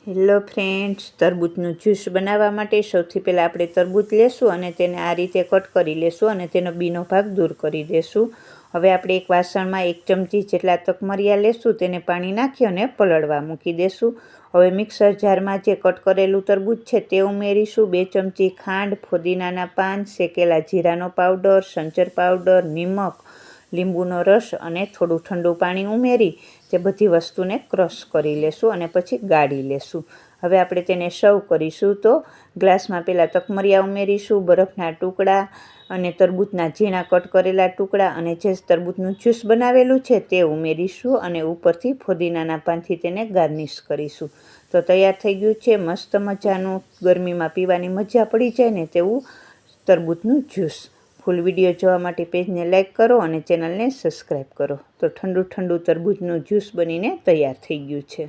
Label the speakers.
Speaker 1: Hello friends, તરબૂચનું juice બનાવવા માટે સૌથી પહેલાં આપણે તરબૂચ લેશું અને તેને આ રીતે કટ કરી લેશું અને તેનો બીનો ભાગ દૂર કરી દેશું. હવે આપણે એક વાસણમાં 1 ચમચી જેટલા તકમરિયા લેશું, તેને પાણી નાખી અને પલળવા મૂકી દેશું. હવે મિક્સર જારમાં જે કટ કરેલું તરબૂચ છે તે ઉમેરીશું. 2 ચમચી ખાંડ, ફુદીનાના પાન, શેકેલા જીરાનો પાવડર, સંચર પાવડર, નિમક, લીંબુનો રસ અને થોડું ઠંડુ પાણી ઉમેરી તે બધી વસ્તુને ક્રશ કરી લેશું અને પછી ગાળી લેશું. હવે આપણે તેને સર્વ કરીશું. તો ગ્લાસમાં પહેલાં તકમરિયા ઉમેરીશું, બરફના ટુકડા અને તરબૂચના ઝીણા કટ કરેલા ટુકડા અને જે તરબૂચનું જ્યુસ બનાવેલું છે તે ઉમેરીશું અને ઉપરથી ફુદીનાના પાનથી તેને ગાર્નિશ કરીશું. તો તૈયાર થઈ ગયું છે મસ્ત મજાનું, ગરમીમાં પીવાની મજા પડી જાય ને તેવું તરબૂચનું જ્યુસ. ફૂલ વિડીયો જોવા માટે પેજને લાઇક કરો અને ચેનલને સબસ્ક્રાઈબ કરો. તો ઠંડુ ઠંડુ તરબૂચનું જ્યુસ બનીને તૈયાર થઈ ગયું છે.